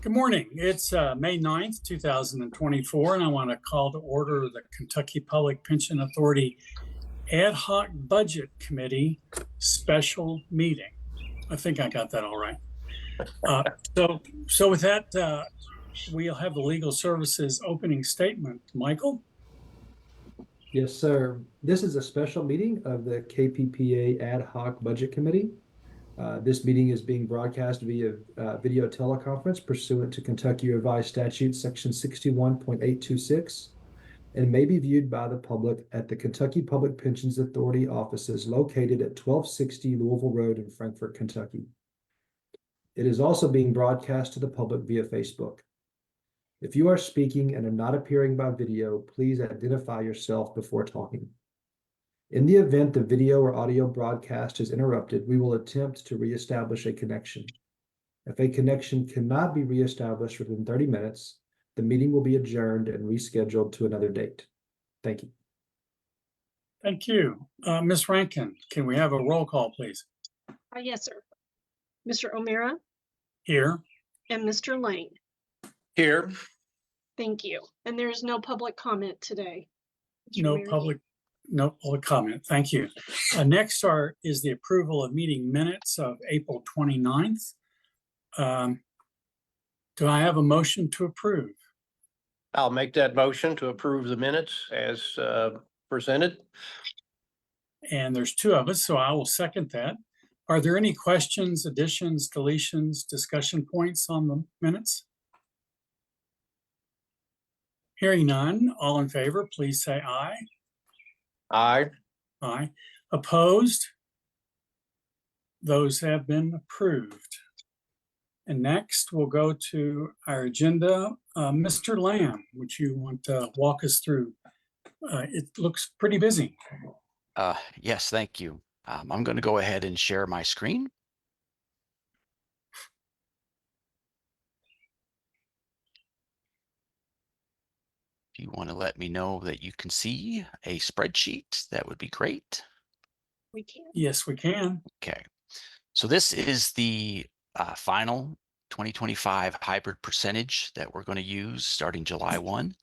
Good morning. It's May 9th, 2024, and I want to call to order the Kentucky Public Pension Authority Ad Hoc Budget Committee special meeting. I think I got that all right. So with that, we'll have the Legal Services opening statement. Michael? Yes, sir. This is a special meeting of the KPPA Ad Hoc Budget Committee. This meeting is being broadcast via video teleconference pursuant to Kentucky Revised Statute Section 61.826 and may be viewed by the public at the Kentucky Public Pensions Authority offices located at 1260 Louisville Road in Frankfort, Kentucky. It is also being broadcast to the public via Facebook. If you are speaking and are not appearing by video, please identify yourself before talking. In the event the video or audio broadcast is interrupted, we will attempt to reestablish a connection. If a connection cannot be reestablished within 30 minutes, the meeting will be adjourned and rescheduled to another date. Thank you. Thank you. Ms. Rankin, can we have a roll call, please? Yes, sir. Mr. O'Meara Here. and Mr. Lane. Here. Thank you. And there is no public comment today. Mr. No O'Meara. public comment. Thank you. Next is the approval of meeting minutes of April 29th. Do I have a motion to approve? I'll make that motion to approve the minutes as presented. And there's two of us, so I will second that. Are there any questions, additions, deletions, discussion points on the minutes? Hearing none, all in favor, please say aye. Aye. Aye. Opposed? Those have been approved. And next, we'll go to our agenda. Mr. Lamb, would you want to walk us through? It looks pretty busy. Yes, thank you. I'm going to go ahead and share my screen. If you want to let me know that you can see a spreadsheet, that would be great. We can. Yes, we can. Okay, so this is the final 2025 hybrid percentage that we're going to use starting July 1.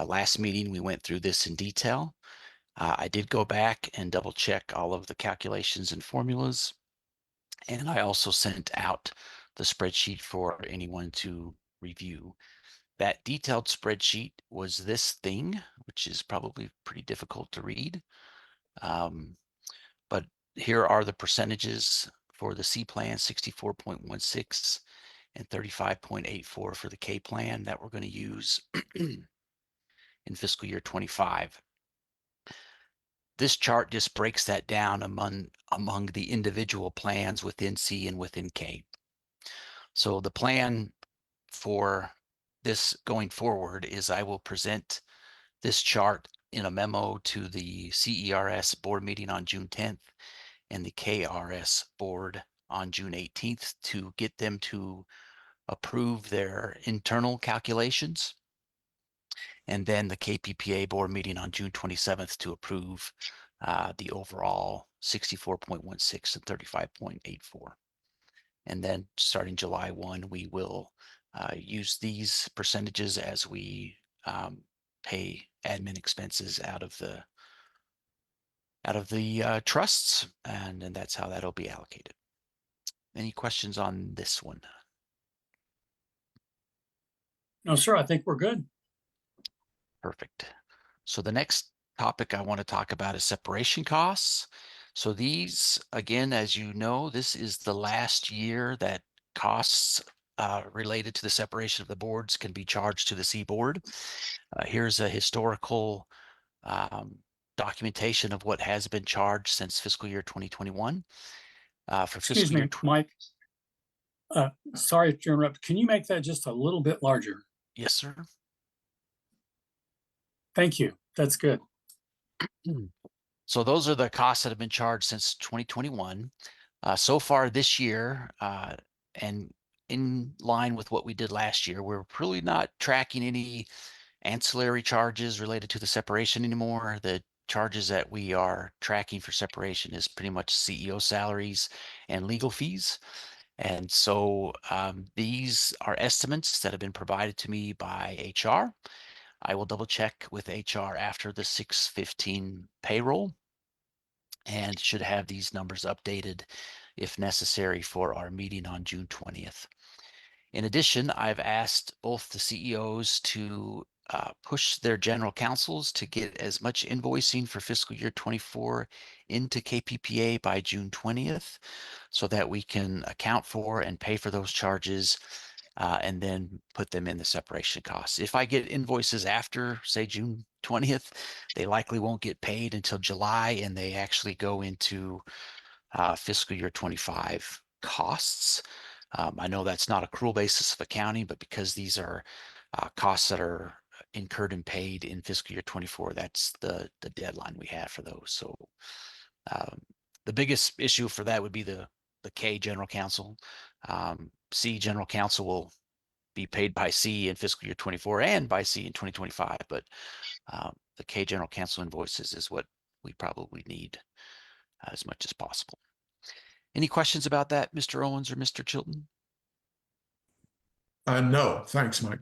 Last meeting, we went through this in detail. I did go back and double check all of the calculations and formulas. And I also sent out the spreadsheet for anyone to review. That detailed spreadsheet was this thing, which is probably pretty difficult to read. But here are the percentages for the C plan, 64.16 and 35.84 for the K plan that we're going to use in fiscal year 25. This chart just breaks that down among the individual plans within C and within K. So the plan for this going forward is I will present this chart in a memo to the CERS board meeting on June 10th and the KRS board on June 18th to get them to approve their internal calculations. And then the KPPA board meeting on June 27th to approve the overall 64.16 and 35.84. And then starting July 1, we will use these percentages as we pay admin expenses out of the trusts, and that's how that'll be allocated. Any questions on this one? No, sir, I think we're good. Perfect. So the next topic I want to talk about is separation costs. So these, again, as you know, this is the last year that costs related to the separation of the boards can be charged to the C board. Here's a historical documentation of what has been charged since fiscal year 2021. Excuse me, Mike. Sorry to interrupt. Can you make that just a little bit larger? Yes, sir. Thank you. That's good. So those are the costs that have been charged since 2021. So far this year, and in line with what we did last year, we're really not tracking any ancillary charges related to the separation anymore. The charges that we are tracking for separation is pretty much CEO salaries and legal fees. And so these are estimates that have been provided to me by HR. I will double check with HR after the 6/15 payroll and should have these numbers updated if necessary for our meeting on June 20th. In addition, I've asked both the CEOs to push their general counsels to get as much invoicing for fiscal year 24 into KPPA by June 20th so that we can account for and pay for those charges and then put them in the separation costs. If I get invoices after, say, June 20th, they likely won't get paid until July, and they actually go into fiscal year 25 costs. I know that's not accrual basis of accounting, but because these are costs that are incurred and paid in fiscal year 24, that's the deadline we have for those. So the biggest issue for that would be the K general counsel. C general counsel will be paid by C in fiscal year 24 and by C in 2025, but the K general counsel invoices is what we probably need as much as possible. Any questions about that, Mr. Owens or Mr. Chilton? No, thanks, Mike.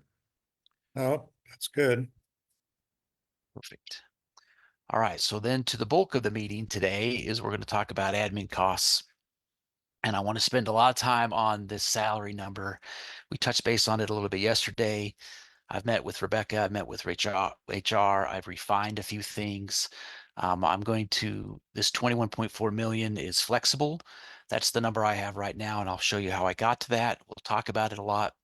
Oh, that's good. Perfect. All right, so then to the bulk of the meeting today is we're going to talk about admin costs. And I want to spend a lot of time on this salary number. We touched base on it a little bit yesterday. I've met with Rebecca, I've met with HR, I've refined a few things. This 21.4 million is flexible. That's the number I have right now, and I'll show you how I got to that. We'll talk about it a lot.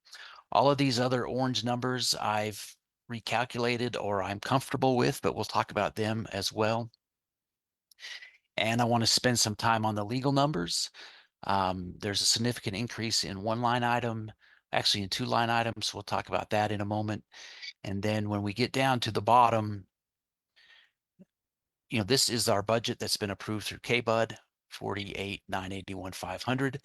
All of these other orange numbers I've recalculated or I'm comfortable with, but we'll talk about them as well. And I want to spend some time on the legal numbers. There's a significant increase in one line item, actually in two line items. We'll talk about that in a moment. And then when we get down to the bottom, this is our budget that's been approved through KBUD, 48,981,500.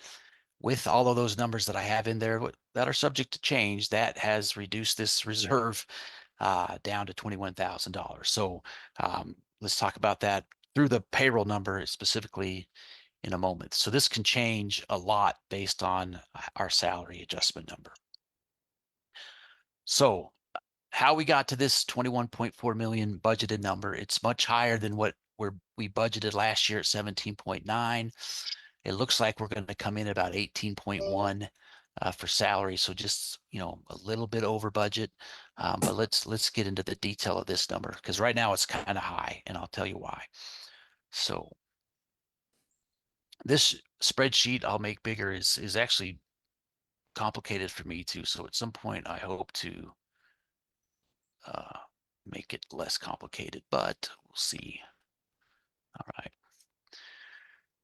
With all of those numbers that I have in there that are subject to change, that has reduced this reserve down to $21,000. So let's talk about that through the payroll number specifically in a moment. So this can change a lot based on our salary adjustment number. So how we got to this 21.4 million budgeted number, it's much higher than what we budgeted last year at 17.9. It looks like we're going to come in about 18.1 for salary. So just, a little bit over budget. But let's get into the detail of this number because right now it's kind of high and I'll tell you why. So this spreadsheet I'll make bigger is actually complicated for me too. So at some point I hope to make it less complicated, but we'll see. All right.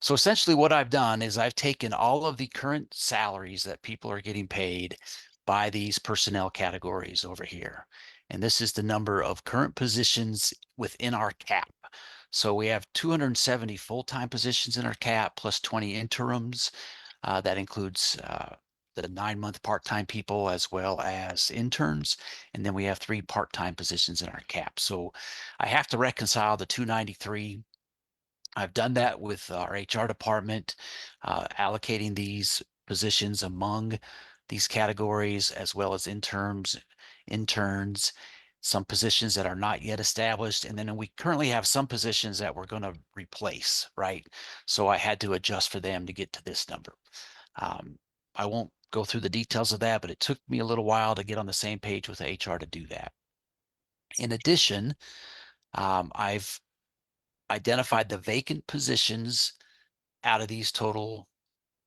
So essentially what I've done is I've taken all of the current salaries that people are getting paid by these personnel categories over here. And this is the number of current positions within our cap. So we have 270 full-time positions in our cap plus 20 interims. That includes the 9-month part-time people as well as interns. And then we have 3 part-time positions in our cap. So I have to reconcile the 293. I've done that with our HR department, allocating these positions among these categories as well as interns, some positions that are not yet established. And then we currently have some positions that we're going to replace, right? So I had to adjust for them to get to this number. I won't go through the details of that, but it took me a little while to get on the same page with HR to do that. In addition, I've identified the vacant positions out of these total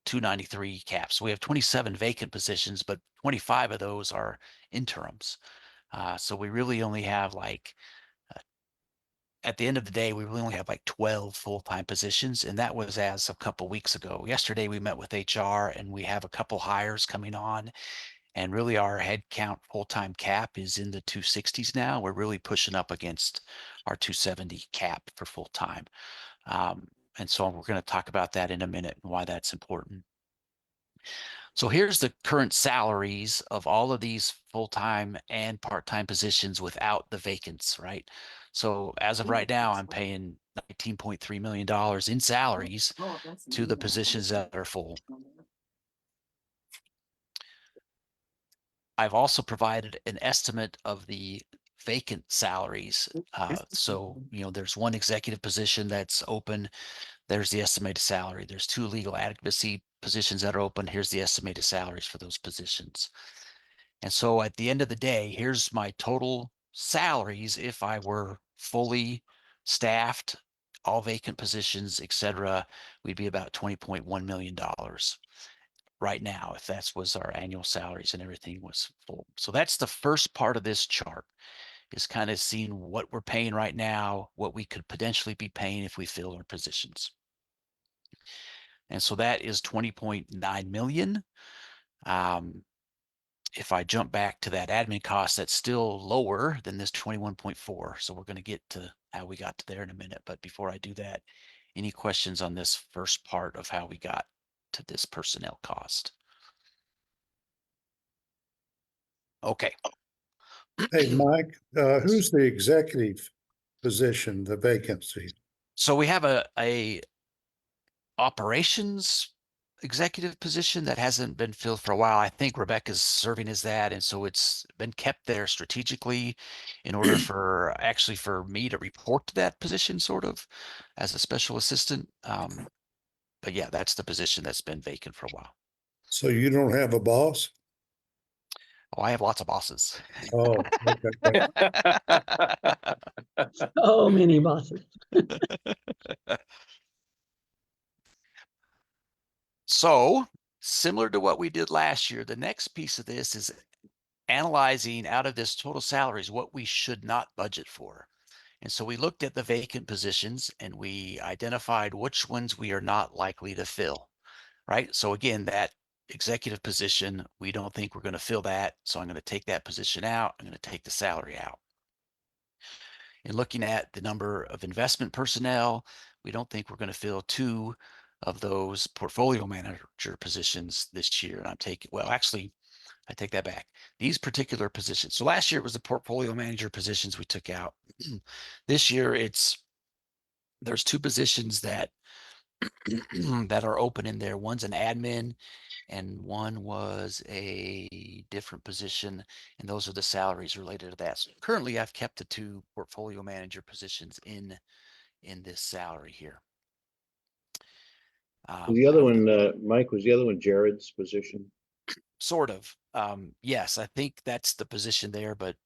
293 caps. We have 27 vacant positions, but 25 of those are interims. So we really only have at the end of the day, we really only have 12 full-time positions, and that was as of a couple weeks ago. Yesterday, we met with HR, and we have a couple hires coming on, and really our headcount full-time cap is in the 260s now. We're really pushing up against our 270 cap for full-time. And so we're going to talk about that in a minute and why that's important. So here's the current salaries of all of these full-time and part-time positions without the vacants, right? So as of right now, I'm paying $19.3 million in salaries to the positions that are full. I've also provided an estimate of the vacant salaries. So, there's one executive position that's open. There's the estimated salary. There's 2 legal adequacy positions that are open. Here's the estimated salaries for those positions. And so at the end of the day, here's my total salaries if I were fully staffed, all vacant positions, et cetera, we'd be about $20.1 million right now if that was our annual salaries and everything was full. So that's the first part of this chart, is kind of seeing what we're paying right now, what we could potentially be paying if we fill our positions. And so that is 20.9 million. If I jump back to that admin cost, that's still lower than this 21.4. So we're going to get to how we got to there in a minute. But before I do that, any questions on this first part of how we got to this personnel cost? Okay. Hey, Mike, who's the executive position, the vacancy? So we have a operations executive position that hasn't been filled for a while. I think Rebecca's serving as that. And so it's been kept there strategically in order for me to report to that position sort of as a special assistant. But yeah, that's the position that's been vacant for a while. So you don't have a boss? Oh, I have lots of bosses. Oh, okay. So many bosses. So similar to what we did last year, the next piece of this is analyzing out of this total salaries what we should not budget for. And so we looked at the vacant positions and we identified which ones we are not likely to fill, right? So again, that executive position, we don't think we're going to fill that. So I'm going to take that position out. I'm going to take the salary out. In looking at the number of investment personnel, we don't think we're going to fill 2 of those portfolio manager positions this year. And I take that back. These particular positions. So last year it was the portfolio manager positions we took out. This year there's 2 positions that that are open in there. One's an admin and one was a different position, and those are the salaries related to that. So currently I've kept the 2 portfolio manager positions in this salary here. The other one, Mike, was the other one Jared's position? Sort of. Yes, I think that's the position there, but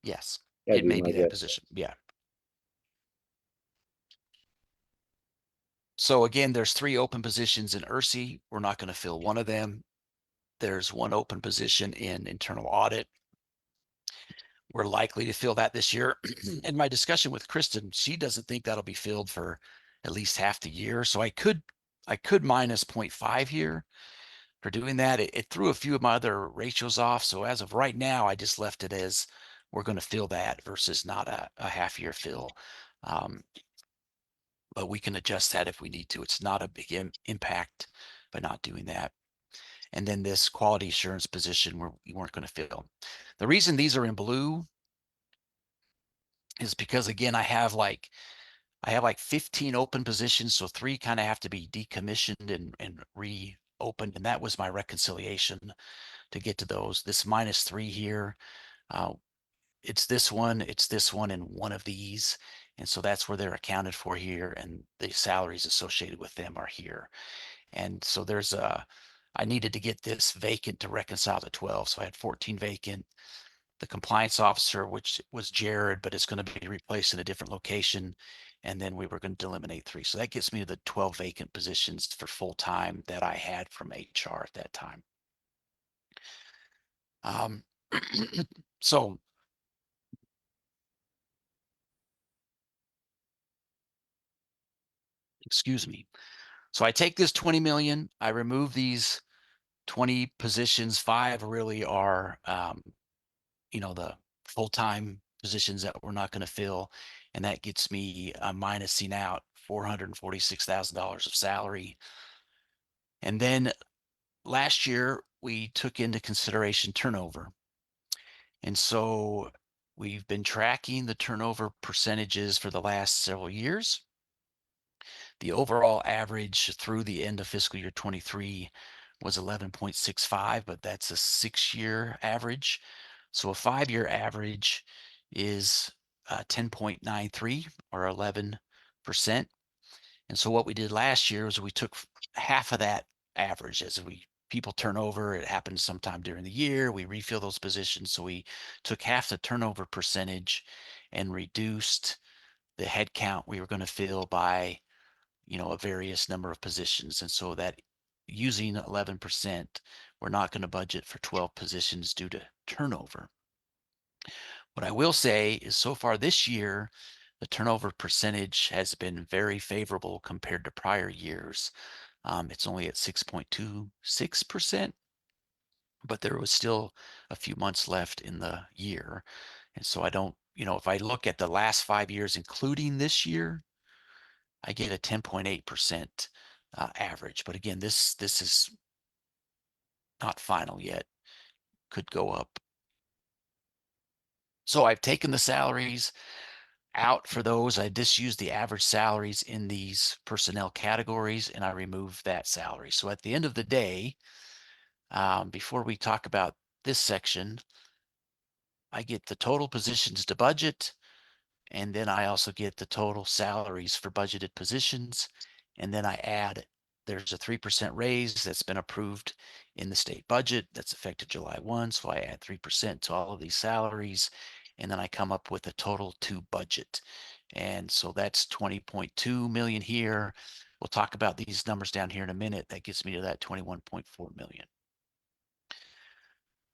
yes, That'd it may my be that guess. position. Yeah. So again, there's 3 open positions in ERSI. We're not going to fill one of them. There's 1 open position in internal audit. We're likely to fill that this year. In my discussion with Kristen, she doesn't think that'll be filled for at least half the year. So I could minus 0.5 here for doing that. It threw a few of my other ratios off. So as of right now, I just left it as we're going to fill that versus not a half year fill. But we can adjust that if we need to. It's not a big impact by not doing that. And then this quality assurance position we weren't going to fill. The reason these are in blue is because again, I have like 15 open positions, so 3 kind of have to be decommissioned and reopened, and that was my reconciliation to get to those. This -3 here, it's this one, and one of these, and so that's where they're accounted for here, and the salaries associated with them are here. And so I needed to get this vacant to reconcile to 12, so I had 14 vacant. The compliance officer, which was Jared, but it's going to be replaced in a different location. And then we were going to eliminate 3. So that gets me to the 12 vacant positions for full time that I had from HR at that time. So excuse me. So I take this 20 million, I remove these 20 positions. 5 really are, the full-time positions that we're not going to fill. And that gets me minusing out $446,000 of salary. And then last year we took into consideration turnover. And so we've been tracking the turnover percentages for the last several years. The overall average through the end of fiscal year 23 was 11.65, but that's a 6-year average. So a 5-year average is 10.93 or 11%. And so what we did last year was we took half of that average. As people turn over, it happens sometime during the year, we refill those positions. So we took half the turnover percentage and reduced the head count we were going to fill by, a various number of positions. And so that using 11%, we're not going to budget for 12 positions due to turnover. What I will say is so far this year, the turnover percentage has been very favorable compared to prior years. It's only at 6.26%, but there was still a few months left in the year. And so I don't, if I look at the last 5 years, including this year, I get a 10.8% average. But again, this is not final yet. Could go up. So I've taken the salaries out for those. I just use the average salaries in these personnel categories, and I remove that salary. So at the end of the day, before we talk about this section, I get the total positions to budget, and then I also get the total salaries for budgeted positions. And then I add, there's a 3% raise that's been approved in the state budget that's effective July 1. So I add 3% to all of these salaries, and then I come up with a total to budget. And so that's 20.2 million here. We'll talk about these numbers down here in a minute. That gets me to that 21.4 million.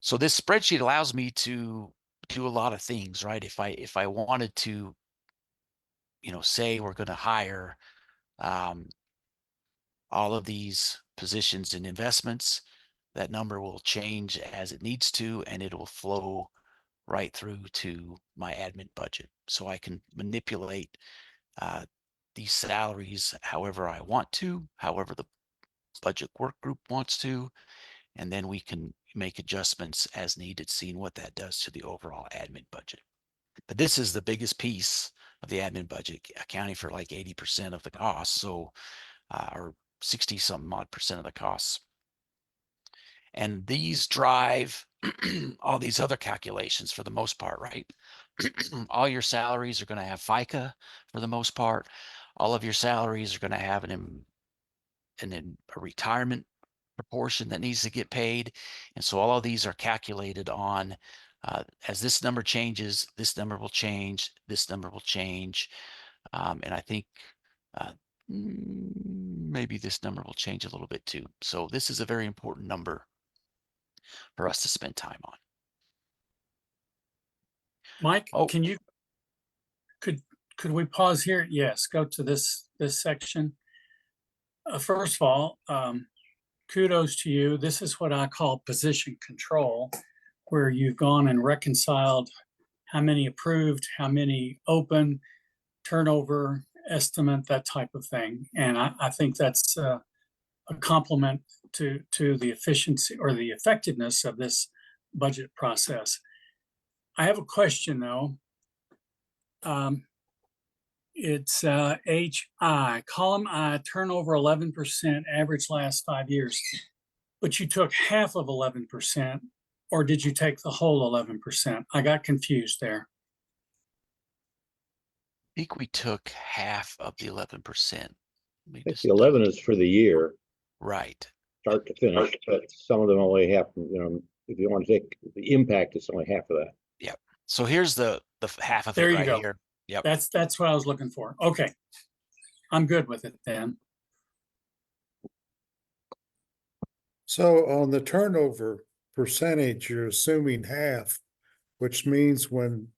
So this spreadsheet allows me to do a lot of things, right? If I wanted to, say we're going to hire all of these positions and investments, that number will change as it needs to, and it will flow right through to my admin budget. So I can manipulate these salaries however I want to, however the budget work group wants to, and then we can make adjustments as needed, seeing what that does to the overall admin budget. But this is the biggest piece of the admin budget, accounting for like 80% of the costs, so or 60 something odd percent of the costs. And these drive all these other calculations for the most part, right? All your salaries are going to have FICA for the most part. All of your salaries are going to have a retirement proportion that needs to get paid. And so all of these are calculated on, as this number changes, this number will change, this number will change. And I think maybe this number will change a little bit too. So this is a very important number for us to spend time on. Mike, Oh, could we pause here? Yes, go to this section. First of all, kudos to you. This is what I call position control, where you've gone and reconciled how many approved, how many open, turnover, estimate, that type of thing. And I think that's a compliment to the efficiency or the effectiveness of this budget process. I have a question though. It's HI, column I, turnover 11%, average last 5 years. But you took half of 11%, or did you take the whole 11%? I got confused there. I think we took half of the 11%. I think the 11 is for the year, Right. start to finish, but some of them only happen, if you want to take the impact, it's only half of that. Yep. So here's the half of There it you right go. here. Yep. That's what I was looking for. Okay. I'm good with it then. So on the turnover percentage, you're assuming half, which means when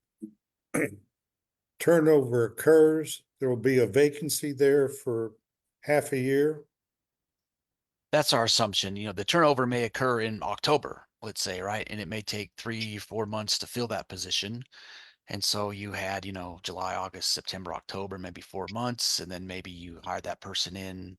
turnover occurs, there will be a vacancy there for half a year. That's our assumption. The turnover may occur in October, let's say, right? And it may take 3-4 months to fill that position. And so you had, July, August, September, October, maybe 4 months, and then maybe you hire that person in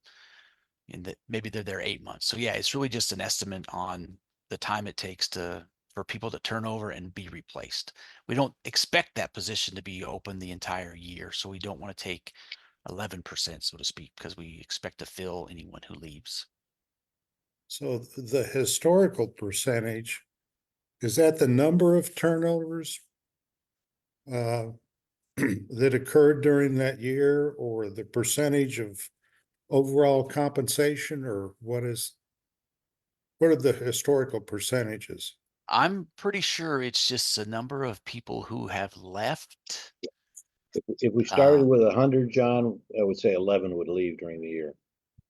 maybe they're there 8 months. So yeah, it's really just an estimate on the time it takes for people to turn over and be replaced. We don't expect that position to be open the entire year, so we don't want to take 11%, so to speak, because we expect to fill anyone who leaves. So the historical percentage, is that the number of turnovers uh, that occurred during that year, or the percentage of overall compensation, or what are the historical percentages? I'm pretty sure it's just a number of people who have left. If we Uh, started with 100, John, I would say 11 would leave during the year.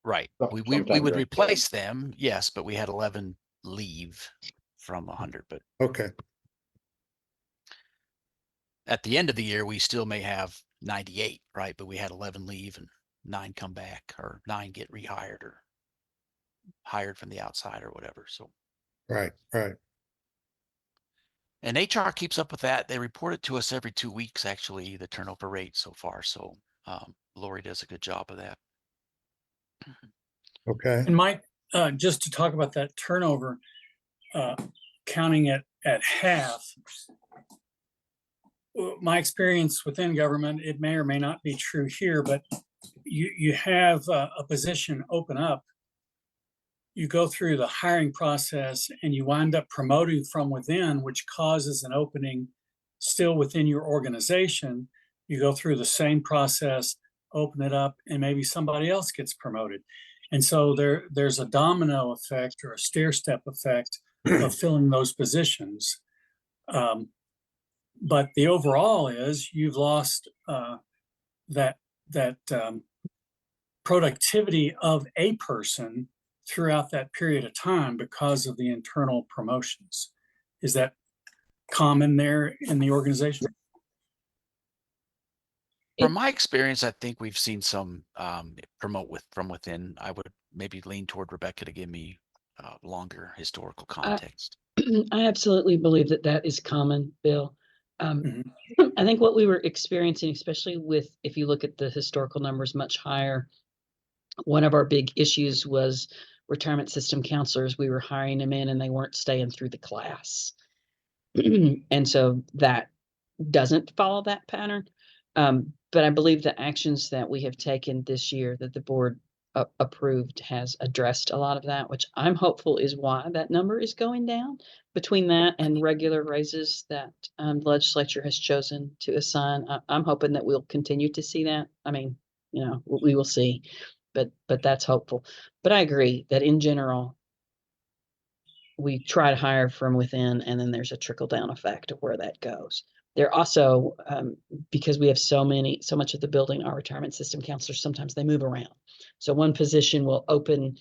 Right. We Sometime would during replace them, yes, but we had 11 leave from 100. But Okay, at the end of the year, we still may have 98, right? But we had 11 leave and 9 come back, or 9 get rehired or hired from the outside or whatever. So, right. and HR keeps up with that. They report it to us every 2 weeks, actually, the turnover rate so far. So Lori does a good job of that. Okay, And Mike, just to talk about that turnover, counting it at half, my experience within government, it may or may not be true here, but you have a position open up. You go through the hiring process and you wind up promoting from within, which causes an opening still within your organization. You go through the same process, open it up, and maybe somebody else gets promoted. And so there's a domino effect or a stair step effect of filling those positions. But the overall is you've lost that productivity of a person throughout that period of time because of the internal promotions. Is that common there in the organization? From my experience, I think we've seen some promote from within. I would maybe lean toward Rebecca to give me longer historical context. I absolutely believe that that is common, Bill. Mhm. I think what we were experiencing, especially with, if you look at the historical numbers much higher, one of our big issues was retirement system counselors. We were hiring them in and they weren't staying through the class. And so that doesn't follow that pattern. But I believe the actions that we have taken this year that the board approved has addressed a lot of that, which I'm hopeful is why that number is going down. Between that and regular raises that the legislature has chosen to assign, I'm hoping that we'll continue to see that. I mean, we will see, but that's hopeful. But I agree that in general, we try to hire from within, and then there's a trickle down effect of where that goes. There also, because we have so much of the building, our retirement system counselors, sometimes they move around. So one position will open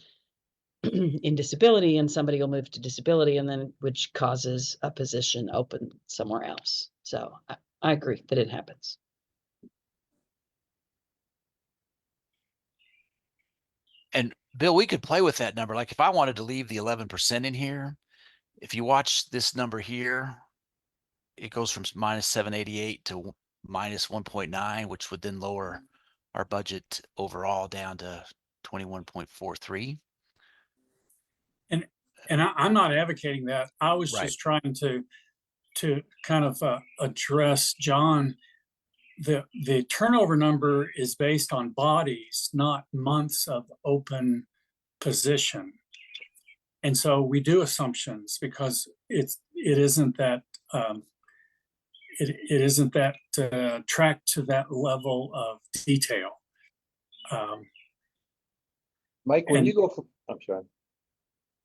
in disability and somebody will move to disability, and then which causes a position open somewhere else. So I agree that it happens. And Bill, we could play with that number. Like if I wanted to leave the 11% in here, if you watch this number here, it goes from minus 788 to minus 1.9, which would then lower our budget overall down to 21.43. And I'm not advocating that. I was Right. just trying to kind of address John. The turnover number is based on bodies, not months of open position. And so we do assumptions because it isn't that it isn't that tracked to that level of detail. Mike, when And- you go from, I'm sorry.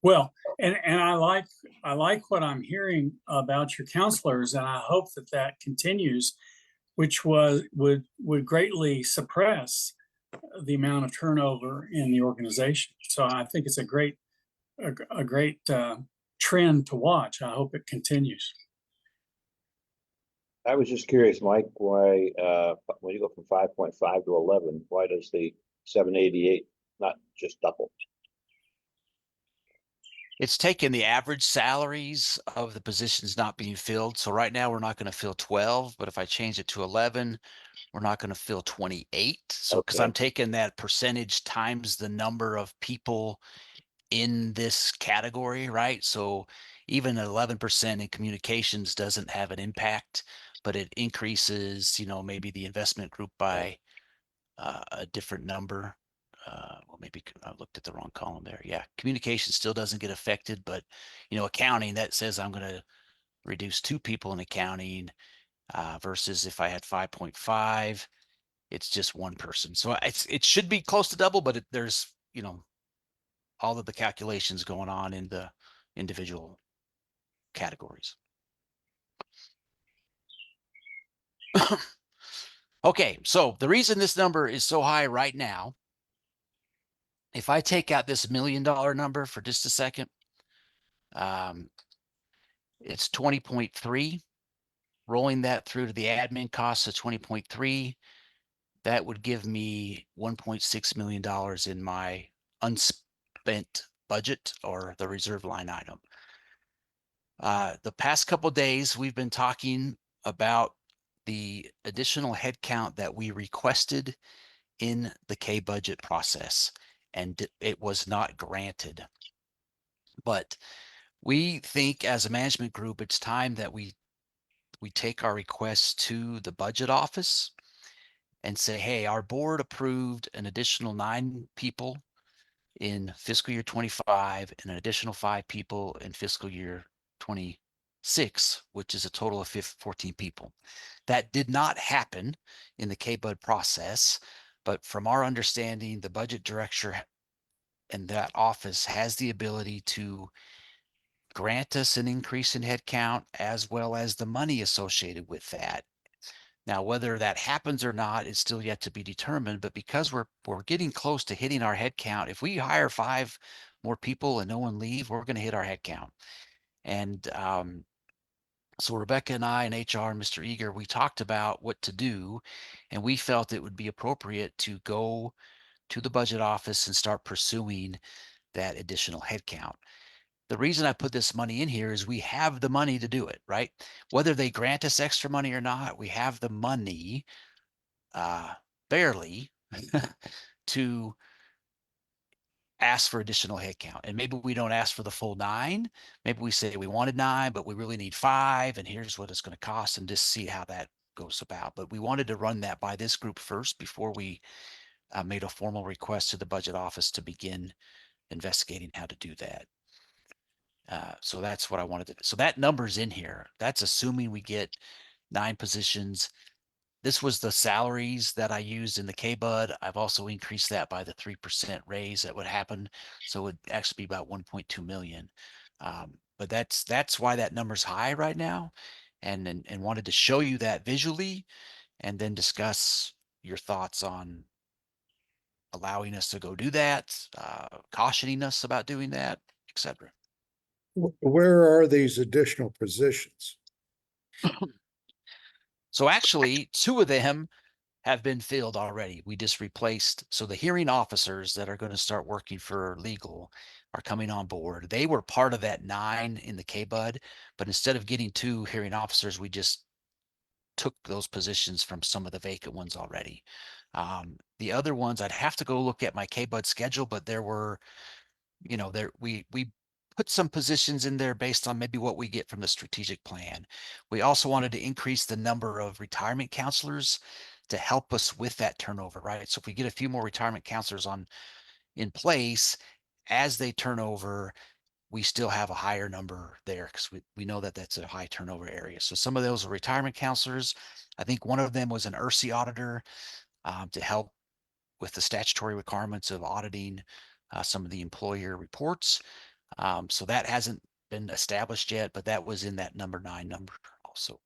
Well, and I like what I'm hearing about your counselors, and I hope that continues, which would greatly suppress the amount of turnover in the organization. So I think it's a great trend to watch. I hope it continues. I was just curious, Mike, why, when you go from 5.5 to 11, why does the 788 not just double? It's taken the average salaries of the positions not being filled. So right now we're not going to fill 12, but if I change it to 11, we're not going to fill 28. So because I'm taking that percentage times the number of people in this category, right? So even 11% in communications doesn't have an impact, but it increases, maybe the investment group by a different number. well, maybe I looked at the wrong column there. Yeah, communication still doesn't get affected, but accounting, that says I'm going to reduce 2 people in accounting versus if I had 5.5, it's just 1 person. So it should be close to double, but there's all of the calculations going on in the individual categories. Okay, so the reason this number is so high right now, if I take out this $1 million number for just a second, it's 20.3. Rolling that through to the admin costs of 20.3, that would give me $1.6 million in my unspent budget or the reserve line item. The past couple days, we've been talking about the additional headcount that we requested in the K budget process, and it was not granted. But we think as a management group, it's time that we take our requests to the budget office and say, hey, our board approved an additional 9 people in fiscal year 25 and an additional 5 people in fiscal year 26, which is a total of 14 people. That did not happen in the KBUD process, but from our understanding, the budget director and that office has the ability to grant us an increase in headcount as well as the money associated with that. Now, whether that happens or not is still yet to be determined, but because we're getting close to hitting our head count, if we hire 5 more people and no one leave, we're going to hit our head count. And so Rebecca and I and HR and Mr. Eager, we talked about what to do, and we felt it would be appropriate to go to the budget office and start pursuing that additional headcount. The reason I put this money in here is we have the money to do it, right? Whether they grant us extra money or not, we have the money barely to ask for additional headcount. And maybe we don't ask for the full 9. Maybe we say we wanted 9, but we really need 5, and here's what it's going to cost, and just see how that goes about. But we wanted to run that by this group first before we made a formal request to the budget office to begin investigating how to do that. So that's what I wanted to. So that number's in here. That's assuming we get 9 positions. This was the salaries that I used in the KBUD. I've also increased that by the 3% raise that would happen. So it would actually be about 1.2 million. But that's why that number's high right now, and wanted to show you that visually, and then discuss your thoughts on allowing us to go do that, cautioning us about doing that, etc. Where are these additional positions? So actually, 2 of them have been filled already. We just replaced. So the hearing officers that are going to start working for legal are coming on board. They were part of that 9 in the KBUD, but instead of getting 2 hearing officers, we just took those positions from some of the vacant ones already. The other ones, I'd have to go look at my KBUD schedule, but there were, we put some positions in there based on maybe what we get from the strategic plan. We also wanted to increase the number of retirement counselors to help us with that turnover, right? So if we get a few more retirement counselors in place, as they turn over, we still have a higher number there because we know that that's a high turnover area. So some of those are retirement counselors. I think one of them was an ERSI auditor to help with the statutory requirements of auditing some of the employer reports. So that hasn't been established yet, but that was in that number 9 number also.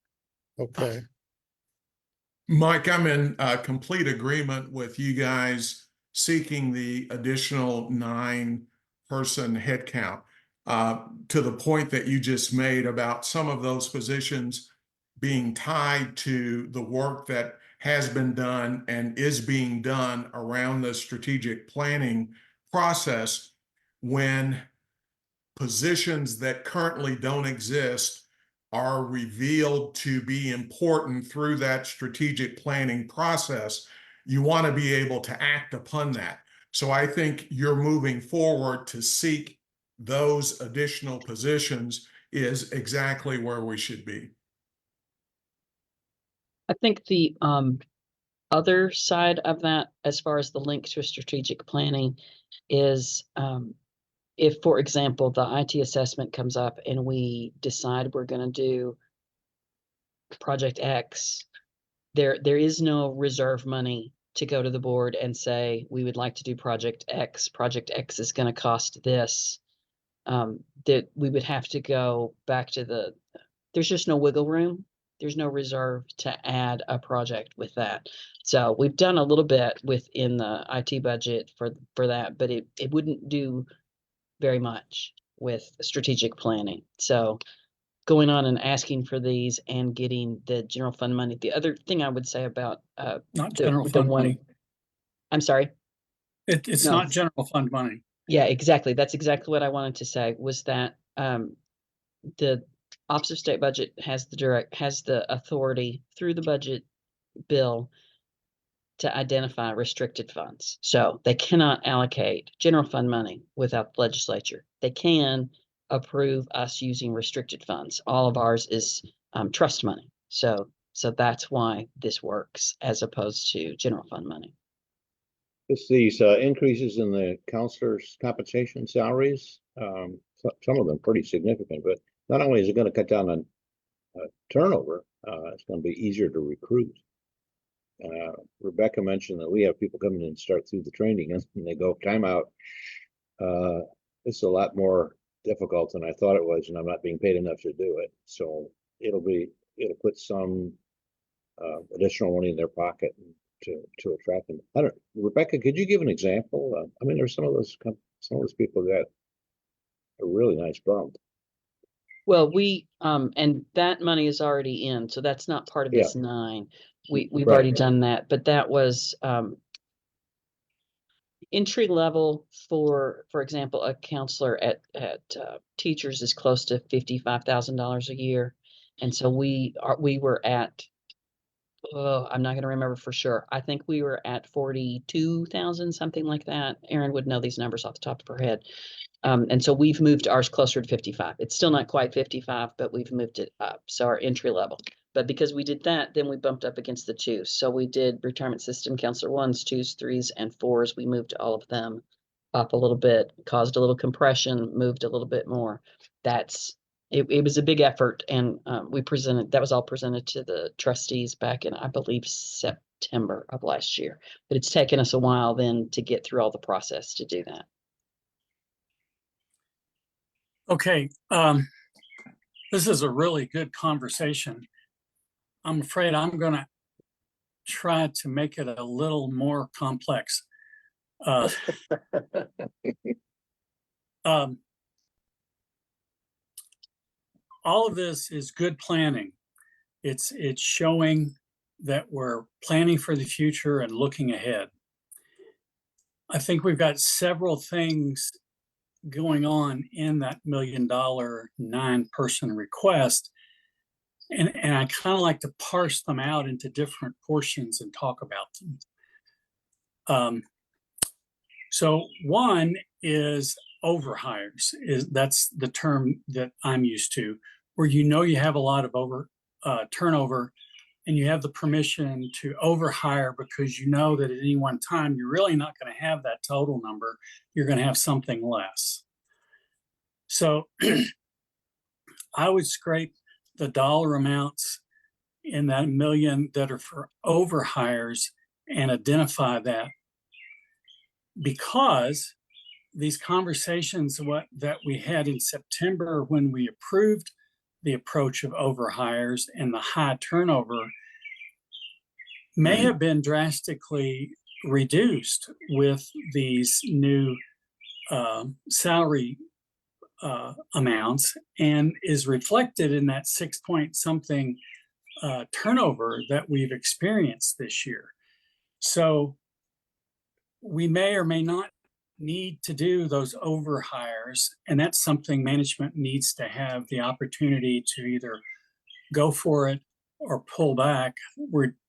Okay. Mike, I'm in complete agreement with you guys seeking the additional 9-person headcount. To the point that you just made about some of those positions being tied to the work that has been done and is being done around the strategic planning process, when positions that currently don't exist are revealed to be important through that strategic planning process, you want to be able to act upon that. So I think you're moving forward to seek those additional positions is exactly where we should be. I think the other side of that, as far as the link to strategic planning, is if, for example, the IT assessment comes up and we decide we're going to do Project X, there is no reserve money to go to the board and say, we would like to do Project X. Project X is going to cost this. That we would have to go back to there's just no wiggle room. There's no reserve to add a project with that. So we've done a little bit within the IT budget for that, but it wouldn't do very much with strategic planning. So going on and asking for these and getting the general fund money. The other thing I would say about Not general fund money. I'm sorry. It's No. not general fund money. Yeah, exactly. That's exactly what I wanted to say, was that the Office of State Budget has the authority through the budget bill to identify restricted funds. So they cannot allocate general fund money without the legislature. They can approve us using restricted funds. All of ours is trust money. So that's why this works as opposed to general fund money. It's these increases in the counselors' compensation salaries, some of them pretty significant, but not only is it going to cut down on turnover, it's going to be easier to recruit. Rebecca mentioned that we have people come in and start through the training and they go timeout. It's a lot more difficult than I thought it was, and I'm not being paid enough to do it. So it'll put some additional money in their pocket to attract them. Rebecca, could you give an example? I mean, there's some of those people got a really nice bump. Well, we and that money is already in, so that's not part of this 9. We've Right. already done that, but that was entry level for example, a counselor at teachers is close to $55,000 a year, and so we were at, I'm not going to remember for sure. I think we were at 42,000, something like that. Erin would know these numbers off the top of her head. And so we've moved ours closer to 55. It's still not quite 55, but we've moved it up. So our entry level. But because we did that, then we bumped up against the 2. So we did retirement system counselor 1s, 2s, 3s, and 4s. We moved all of them up a little bit, caused a little compression, moved a little bit more. It was a big effort, and that was all presented to the trustees back in, I believe, September of last year. But it's taken us a while then to get through all the process to do that. Okay, this is a really good conversation. I'm afraid I'm going to try to make it a little more complex. All of this is good planning. It's showing that we're planning for the future and looking ahead. I think we've got several things going on in that $1 million 9-person request. And I kind of like to parse them out into different portions and talk about them. So one is overhires. That's the term that I'm used to, where you have a lot of turnover, and you have the permission to overhire because you know that at any one time you're really not going to have that total number. You're going to have something less. So I would scrape the dollar amounts in that $1 million that are for overhires and identify that, because these conversations that we had in September when we approved the approach of overhires and the high turnover may have been drastically reduced with these new salary amounts, and is reflected in that 6-point-something turnover that we've experienced this year. So we may or may not need to do those overhires, and that's something management needs to have the opportunity to either go for it or pull back.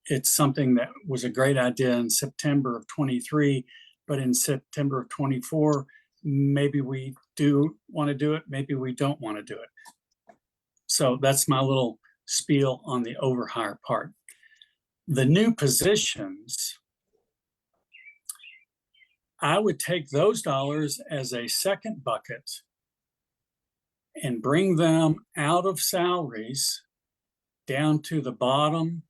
It's something that was a great idea in September of 23, but in September of 24, maybe we do want to do it, maybe we don't want to do it. So that's my little spiel on the overhire part. The new positions, I would take those dollars as a second bucket and bring them out of salaries down to the bottom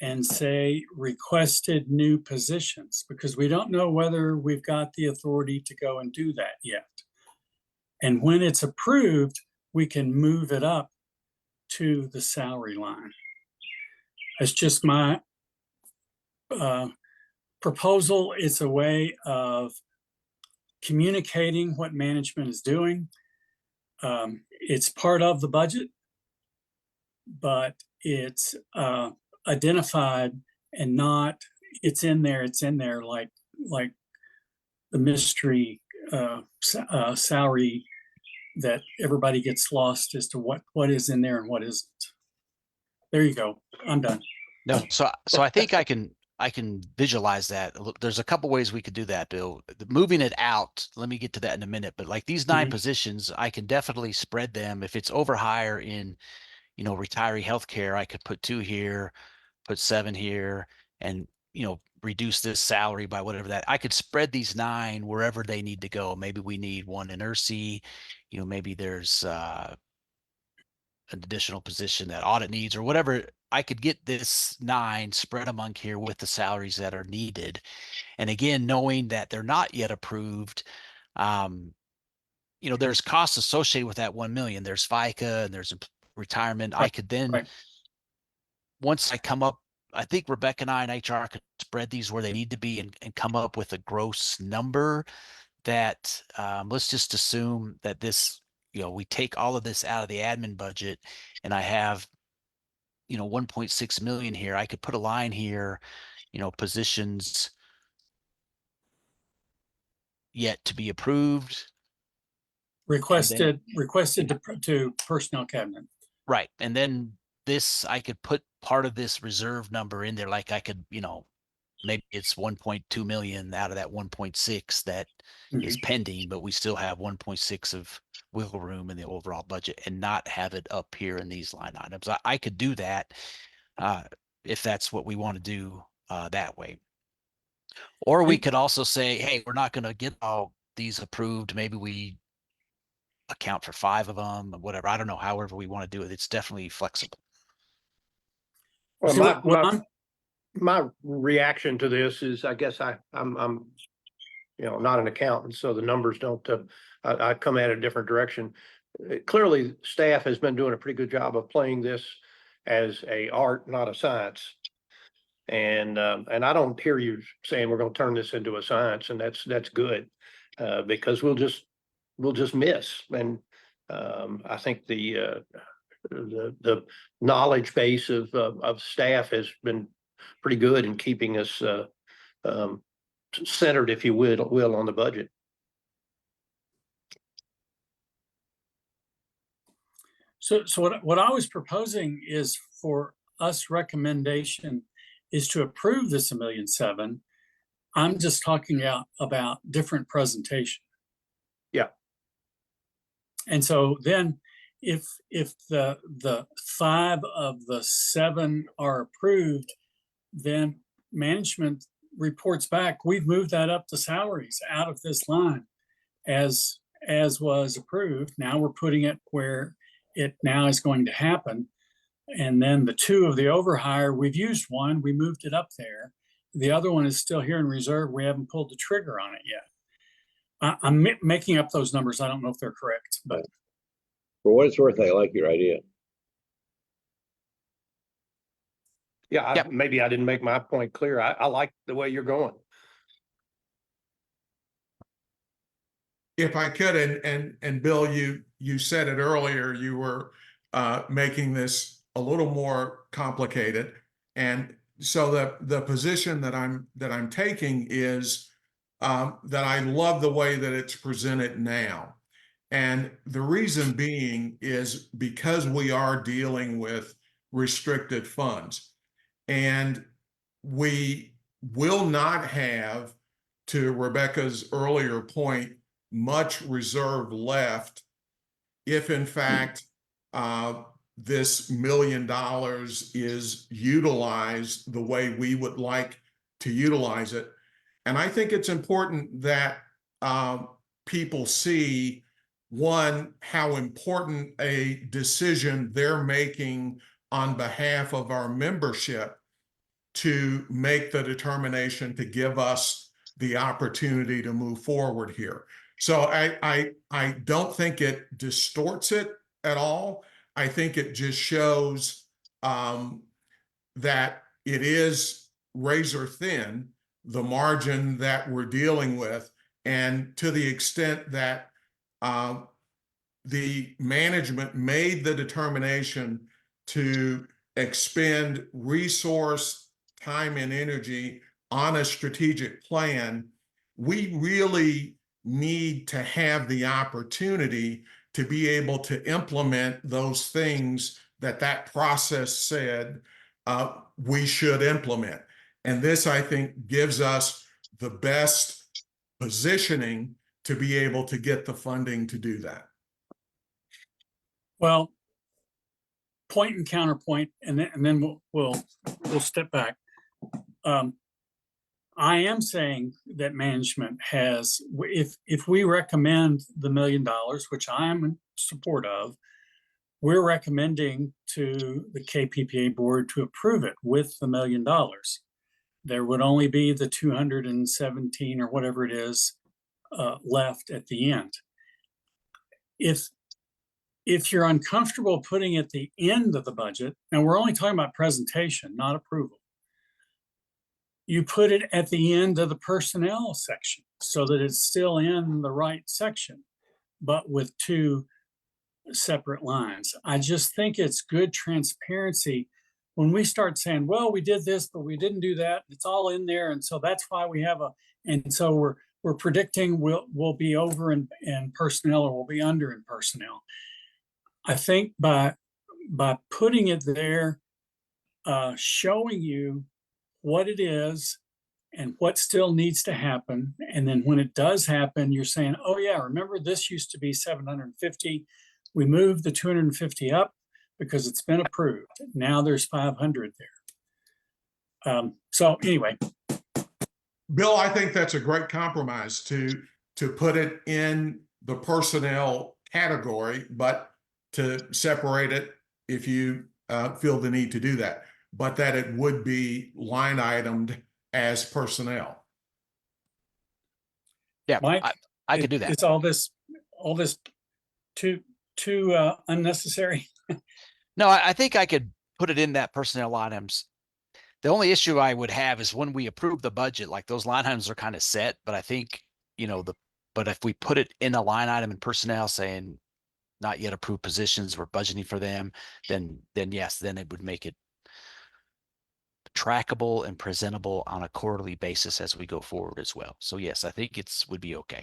and say requested new positions, because we don't know whether we've got the authority to go and do that yet. And when it's approved, we can move it up to the salary line. That's just my proposal. It's a way of communicating what management is doing. It's part of the budget, but it's identified and not, it's in there like the mystery salary that everybody gets lost as to what is in there and what isn't. There you go. I'm done. No, so I think I can visualize that. There's a couple ways we could do that, Bill. Moving it out, let me get to that in a minute, but like these 9 positions, I can definitely spread them. If it's over hire in, retiree healthcare, I could put 2 here, put 7 here, and, reduce this salary by whatever that. I could spread these 9 wherever they need to go. Maybe we need 1 in ERC, maybe there's an additional position that audit needs or whatever. I could get this 9 spread among here with the salaries that are needed. And again, knowing that they're not yet approved, there's costs associated with that 1 million. There's FICA and there's retirement. I could then, once I come up, I think Rebecca and I and HR could spread these where they need to be and come up with a gross number that, let's just assume that this, we take all of this out of the admin budget and I have, 1.6 million here. I could put a line here, positions yet to be approved. Requested to personnel cabinet. Right. And then this, I could put part of this reserve number in there. Like I could, maybe it's 1.2 million out of that 1.6 that is pending, but we still have 1.6 of wiggle room in the overall budget and not have it up here in these line items. I could do that if that's what we want to do that way. Or we could also say, hey, we're not going to get all these approved. Maybe we account for 5 of them, or whatever. I don't know, however we want to do it. It's definitely flexible. Well, my reaction to this is, I guess I'm not an accountant, so the numbers don't, I come at a different direction. Clearly, staff has been doing a pretty good job of playing this as a art, not a science. And I don't hear you saying we're going to turn this into a science, and that's good, because we'll just miss. And I think the knowledge base of staff has been pretty good in keeping us centered, if you will, on the budget. So what I was proposing is for us recommendation is to approve this $1.7 million. I'm just talking about different presentation. Yeah. And so then if the 5 of the 7 are approved, then management reports back, we've moved that up to salaries out of this line as was approved. Now we're putting it where it now is going to happen. And then the 2 of the overhire, we've used 1, we moved it up there. The other one is still here in reserve. We haven't pulled the trigger on it yet. I'm making up those numbers. I don't know if they're correct, but. For what it's worth, I like your idea. Yeah, maybe I didn't make my point clear. I like the way you're going. If I could, and Bill, you said it earlier, you were making this a little more complicated. And so the position that I'm taking is that I love the way that it's presented now. And the reason being is because we are dealing with restricted funds. And we will not have, to Rebecca's earlier point, much reserve left if in fact this $1 million is utilized the way we would like to utilize it. And I think it's important that people see, one, how important a decision they're making on behalf of our membership to make the determination to give us the opportunity to move forward here. So I don't think it distorts it at all. I think it just shows that it is razor thin, the margin that we're dealing with. And to the extent that the management made the determination to expend resource, time, and energy on a strategic plan, we really need to have the opportunity to be able to implement those things that that process said we should implement. And this, I think, gives us the best positioning to be able to get the funding to do that. Well, point and counterpoint, and then we'll step back. I am saying that management has, if we recommend the $1 million, which I am in support of, we're recommending to the KPPA board to approve it with the $1 million. There would only be the 217 or whatever it is left at the end. If you're uncomfortable putting it at the end of the budget, and we're only talking about presentation, not approval, you put it at the end of the personnel section so that it's still in the right section, but with two separate lines. I just think it's good transparency when we start saying, well, we did this, but we didn't do that. It's all in there. And so that's why we have and so we're predicting we'll be over in personnel or we'll be under in personnel. I think by putting it there, showing you what it is and what still needs to happen. And then when it does happen, you're saying, oh yeah, remember this used to be 750. We moved the 250 up because it's been approved. Now there's 500 there. So anyway. Bill, I think that's a great compromise to put it in the personnel category, but to separate it if you feel the need to do that, but that it would be line itemed as personnel. Yeah, Mike, I could do that. Is all this too unnecessary? No, I think I could put it in that personnel items. The only issue I would have is when we approve the budget, like those line items are kind of set, but I think, but if we put it in a line item in personnel saying not yet approved positions, we're budgeting for them, then yes, then it would make it trackable and presentable on a quarterly basis as we go forward as well. So yes, I think would be okay.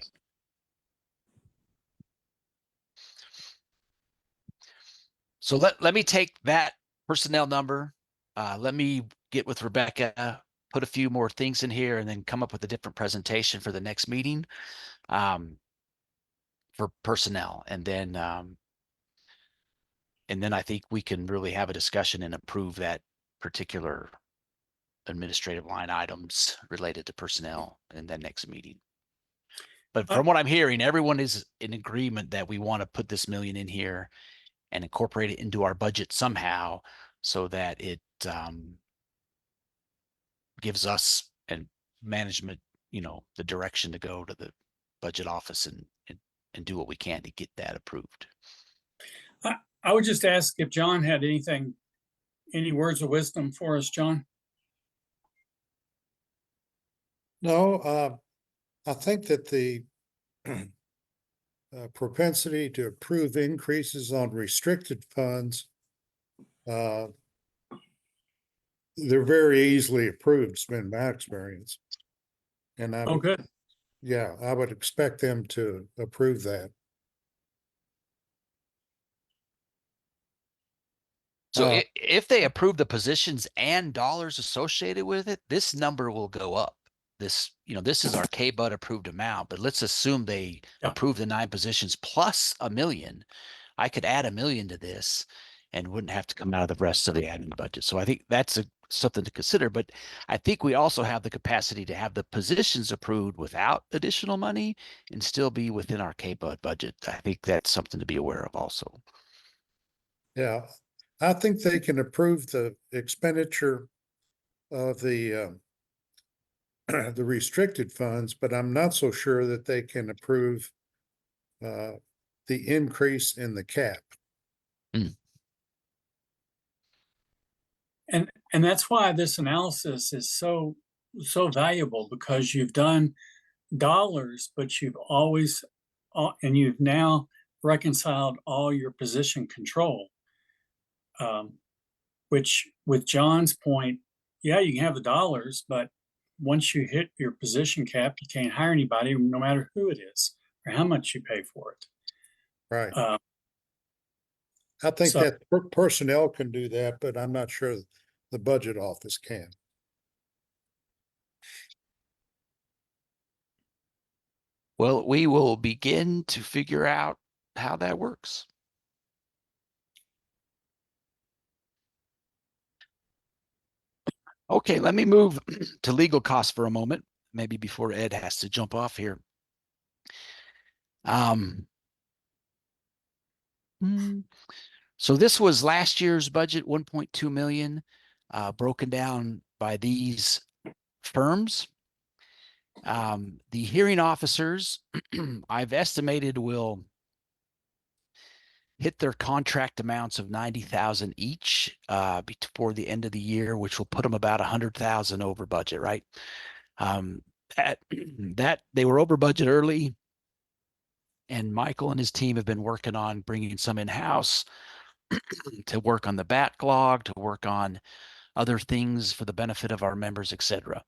So let me take that personnel number. Let me get with Rebecca, put a few more things in here, and then come up with a different presentation for the next meeting for personnel. And then I think we can really have a discussion and approve that particular administrative line items related to personnel in that next meeting. But from what I'm hearing, everyone is in agreement that we want to put this $1 million in here and incorporate it into our budget somehow so that it gives us and management, the direction to go to the budget office and do what we can to get that approved. I would just ask if John had any words of wisdom for us, John? No, I think that the propensity to approve increases on restricted funds, they're very easily approved. It's been my experience. And Good. Yeah, I would expect them to approve that. So if they approve the positions and dollars associated with it, this number will go up. This is our KBUD approved amount, but let's assume they approve the 9 positions plus $1 million. I could add $1 million to this, and wouldn't have to come out of the rest of the admin budget. So I think that's something to consider. But I think we also have the capacity to have the positions approved without additional money and still be within our KPPA budget. I think that's something to be aware of also. Yeah, I think they can approve the expenditure of the the restricted funds, but I'm not so sure that they can approve the increase in the cap. And that's why this analysis is so valuable, because you've done dollars, but you've always and you've now reconciled all your position control. Which, with John's point, yeah, you can have the dollars, but once you hit your position cap, you can't hire anybody, no matter who it is or how much you pay for it. Right. Uh, I think so- that personnel can do that, but I'm not sure the budget office can. Well, we will begin to figure out how that works. Okay, let me move to legal costs for a moment, maybe before Ed has to jump off here. So this was last year's budget, 1.2 million, broken down by these firms. The hearing officers, I've estimated, will hit their contract amounts of 90,000 each before the end of the year, which will put them about 100,000 over budget, right? That they were over budget early, and Michael and his team have been working on bringing some in-house to work on the backlog, to work on other things for the benefit of our members, etc.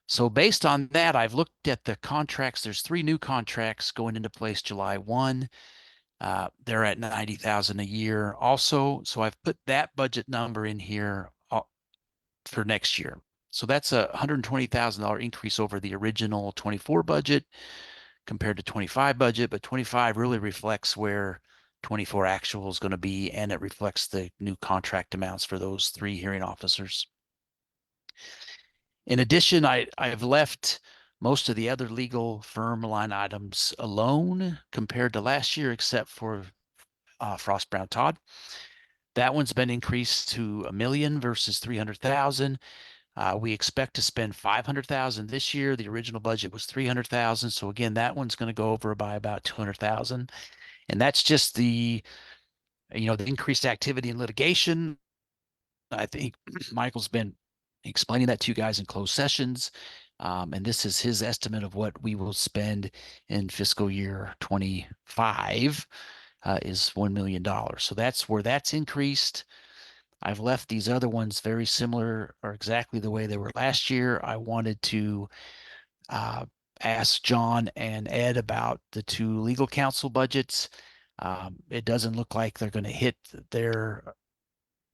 So based on that, I've looked at the contracts. There's 3 new contracts going into place July 1. They're at 90,000 a year also. So I've put that budget number in here for next year. So that's a $120,000 increase over the original 24 budget compared to 25 budget, but 25 really reflects where 24 actual is going to be, and it reflects the new contract amounts for those 3 hearing officers. In addition, I've left most of the other legal firm line items alone compared to last year, except for Frost Brown Todd. That one's been increased to $1 million versus 300,000. We expect to spend 500,000 this year. The original budget was 300,000. So again, that one's going to go over by about 200,000. And that's just the increased activity in litigation. I think Michael's been explaining that to you guys in closed sessions. And this is his estimate of what we will spend in fiscal year 25 is $1 million. So that's where that's increased. I've left these other ones very similar or exactly the way they were last year. I wanted to ask John and Ed about the 2 legal counsel budgets. It doesn't look like they're going to hit their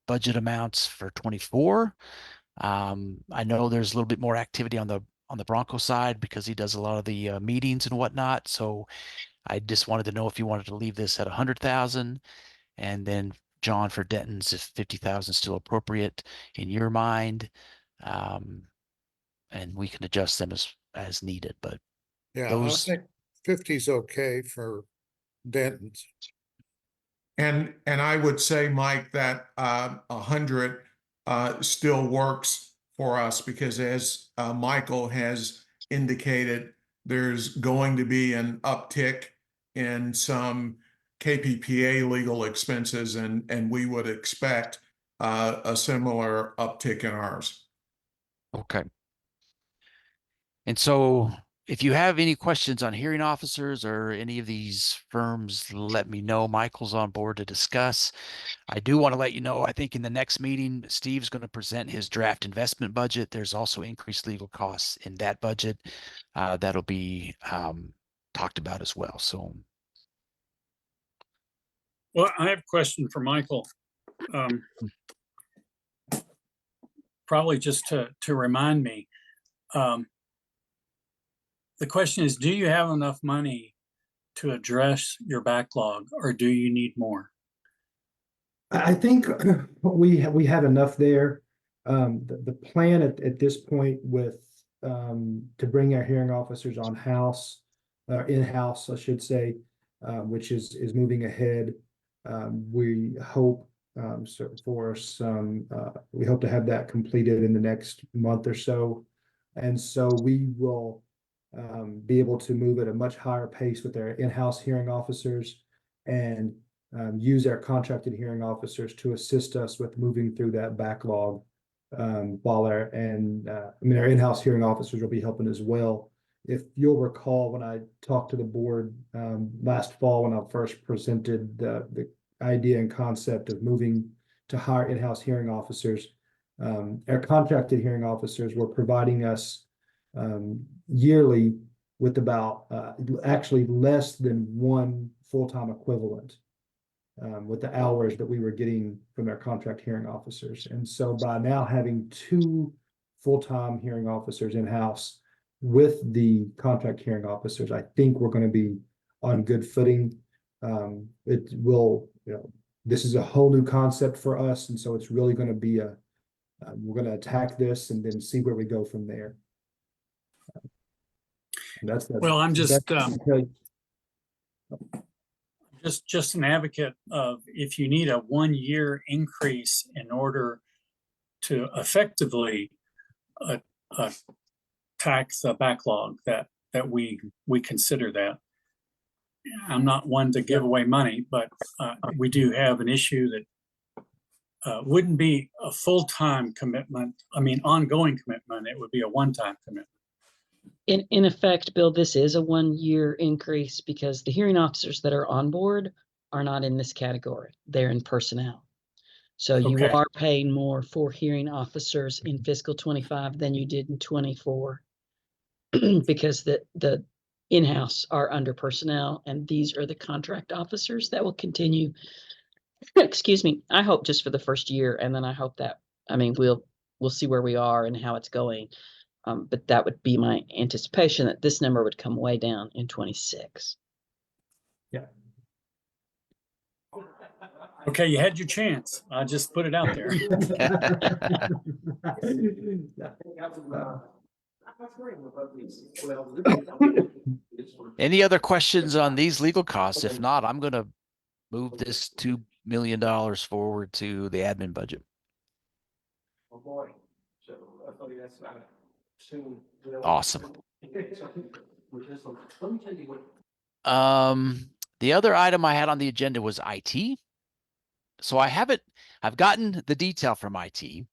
budget amounts for 24. I know there's a little bit more activity on the Bronco side because he does a lot of the meetings and whatnot. So I just wanted to know if you wanted to leave this at 100,000, and then John for Denton's, if 50,000 is still appropriate in your mind, and we can adjust them as needed. But Yeah, those, I think 50 is okay for Denton's. And I would say, Mike, that 100 still works for us because, as Michael has indicated, there's going to be an uptick in some KPPA legal expenses, and we would expect a similar uptick in ours. okay. And so if you have any questions on hearing officers or any of these firms, let me know. Michael's on board to discuss. I do want to let you know, I think in the next meeting, Steve's going to present his draft investment budget. There's also increased legal costs in that budget. That'll be talked about as well. So, Well, I have a question for Michael. Probably just to remind me. The question is, do you have enough money to address your backlog, or do you need more? I think we have enough there. The plan at this point with, to bring our hearing officers on house, in-house, I should say, which is moving ahead. We hope, so for some, we hope to have that completed in the next month or so. And so we will, be able to move at a much higher pace with our in-house hearing officers and use our contracted hearing officers to assist us with moving through that backlog. While our in-house hearing officers will be helping as well. If you'll recall, when I talked to the board last fall, when I first presented the idea and concept of moving to hire in-house hearing officers, our contracted hearing officers were providing us yearly with about actually less than one full-time equivalent with the hours that we were getting from our contract hearing officers. And so by now having two full-time hearing officers in-house with the contract hearing officers, I think we're going to be on good footing. It will, this is a whole new concept for us. And so it's really going to be we're going to attack this and then see where we go from there. And that's the, Well, I'm just because just an advocate of, if you need a 1 year increase in order to effectively attack the backlog, that we consider that. I'm not one to give away money, but we do have an issue that wouldn't be a full-time commitment. I mean, ongoing commitment. It would be a one-time commitment. In effect, Bill, this is a 1 year increase because the hearing officers that are on board are not in this category. They're in personnel. So you Okay. are paying more for hearing officers in fiscal 25 than you did in 24 because the in-house are under personnel and these are the contract officers that will continue. Excuse me. I hope just for the first year, and then I hope that, we'll see where we are and how it's going. But that would be my anticipation that this number would come way down in 26. yeah. Okay, you had your chance. I just put it out there. Any other questions on these legal costs? If not, I'm going to move this $2 million forward to the admin budget. Oh, boy. So I thought that's not soon. Awesome. The other item I had on the agenda was IT. So I've gotten the detail from IT.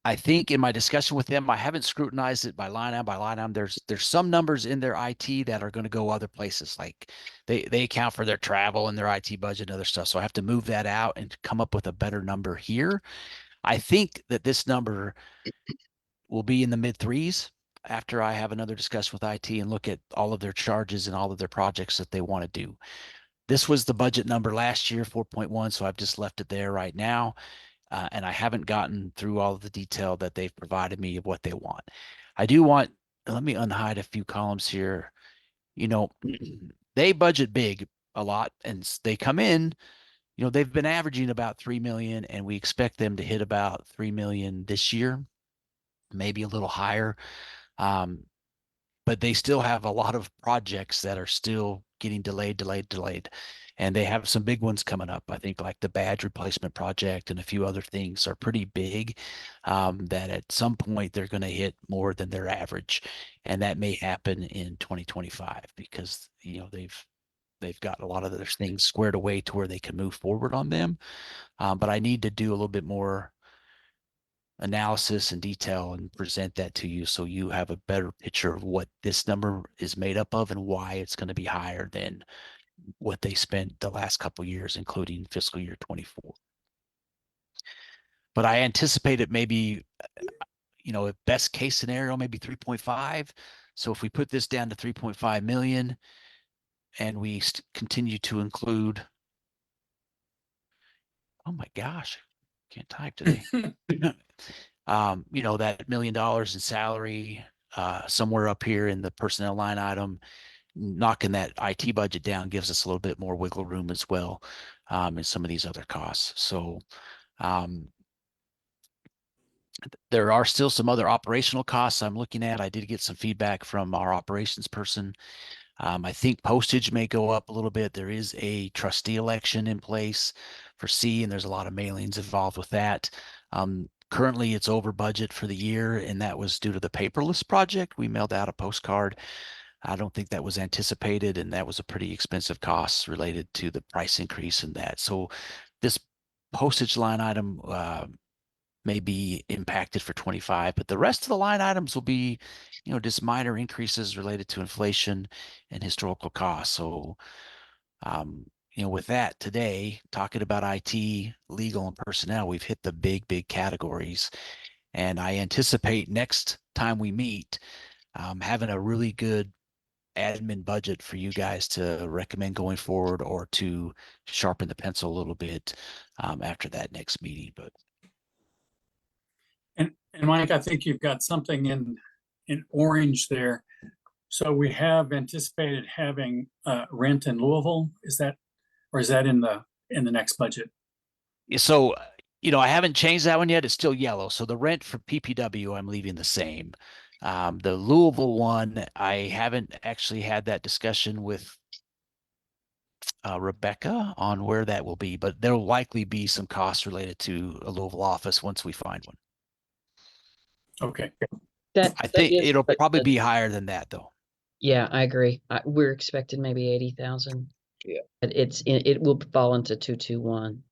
I think in my discussion with them, I haven't scrutinized it by line item. There's some numbers in their IT that are going to go other places. Like they account for their travel and their IT budget and other stuff. So I have to move that out and come up with a better number here. I think that this number will be in the mid threes after I have another discussion with IT and look at all of their charges and all of their projects that they want to do. This was the budget number last year, 4.1. So I've just left it there right now. And I haven't gotten through all of the detail that they've provided me of what they want. I do want, let me unhide a few columns here. They budget big a lot and they come in, they've been averaging about 3 million and we expect them to hit about 3 million this year, maybe a little higher. But they still have a lot of projects that are still getting delayed. And they have some big ones coming up. I think like the badge replacement project and a few other things are pretty big, that at some point they're going to hit more than their average. And that may happen in 2025 because, they've got a lot of their things squared away to where they can move forward on them. But I need to do a little bit more analysis and detail and present that to you so you have a better picture of what this number is made up of and why it's going to be higher than what they spent the last couple of years, including fiscal year 24. But I anticipate it maybe, a best case scenario, maybe 3.5. So if we put this down to 3.5 million and we continue to include, oh my gosh, can't type today. That $1 million in salary, somewhere up here in the personnel line item, knocking that IT budget down gives us a little bit more wiggle room as well, in some of these other costs. So, there are still some other operational costs I'm looking at. I did get some feedback from our operations person. I think postage may go up a little bit. There is a trustee election in place for C, and there's a lot of mailings involved with that. Currently, it's over budget for the year, and that was due to the paperless project. We mailed out a postcard. I don't think that was anticipated, and that was a pretty expensive cost related to the price increase in that. So this postage line item may be impacted for 25, but the rest of the line items will be, just minor increases related to inflation and historical costs. So, with that today, talking about IT, legal, and personnel, we've hit the big categories. And I anticipate next time we meet, having a really good admin budget for you guys to recommend going forward or to sharpen the pencil a little bit after that next meeting. But And Mike, I think you've got something in orange there. So we have anticipated having rent in Louisville. Is that in the next budget? so, I haven't changed that one yet. It's still yellow. So the rent for PPW, I'm leaving the same. The Louisville one, I haven't actually had that discussion with Rebecca on where that will be, but there will likely be some costs related to a Louisville office once we find one. Okay. I think it'll probably be higher than that, though. Yeah, I agree. We're expecting maybe 80,000. Yeah. But it will fall into 221.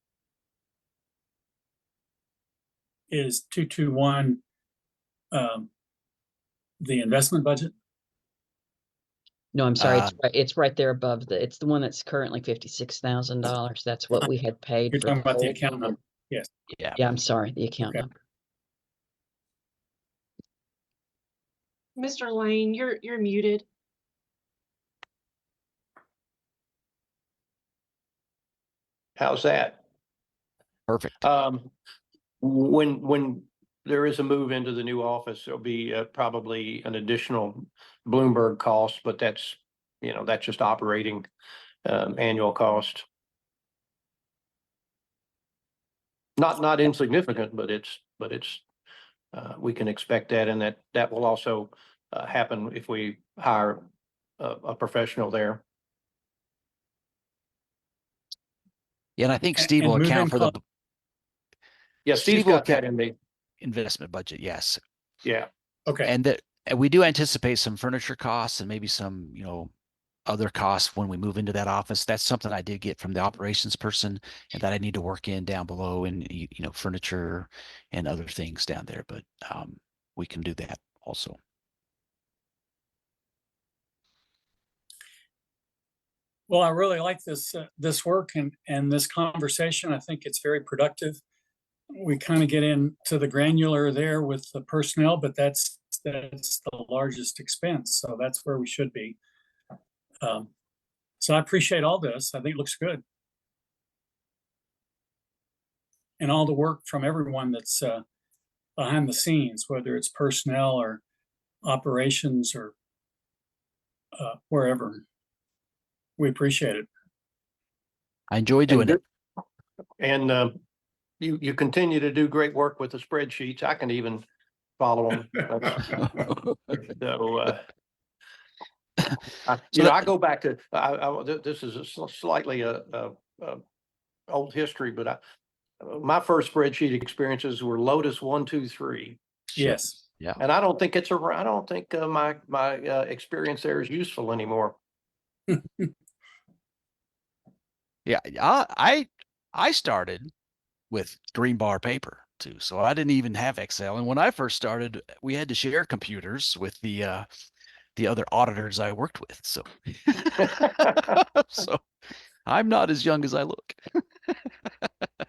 Is 221 the investment budget? No, I'm sorry. It's right there above it's the one that's currently $56,000. That's what we had paid You're for talking about the whole account year. number. Yes. Yeah. Yeah, I'm sorry, the account Okay. number. Mr. Lane, you're muted. How's that? Perfect. When there is a move into the new office, there'll be probably an additional Bloomberg cost, but that's just operating annual cost. Not insignificant, but it's we can expect that, and that will also happen if we hire a professional there. Yeah, and I think And- Steve and will account move-in for the cost- Yeah, Steve's got that in the investment budget. Yes. Okay. And we do anticipate some furniture costs and maybe some, other costs when we move into that office. That's something I did get from the operations person and that I need to work in down below, and furniture and other things down there. But we can do that also. Well, I really like this work and this conversation. I think it's very productive. We kind of get into the granular there with the personnel, but that's the largest expense. So that's where we should be. So I appreciate all this. I think it looks good. And all the work from everyone that's behind the scenes, whether it's personnel or operations or wherever. We appreciate it. I enjoy doing it. And you continue to do great work with the spreadsheets. I can even follow them. So I go back to this is a slightly old history, but my first spreadsheet experiences were Lotus 1, 2, 3. Yes. Yeah. And I don't think my experience there is useful anymore. Yeah, I started with green bar paper too, so I didn't even have Excel. And when I first started, we had to share computers with the other auditors I worked with. So, so I'm not as young as I look.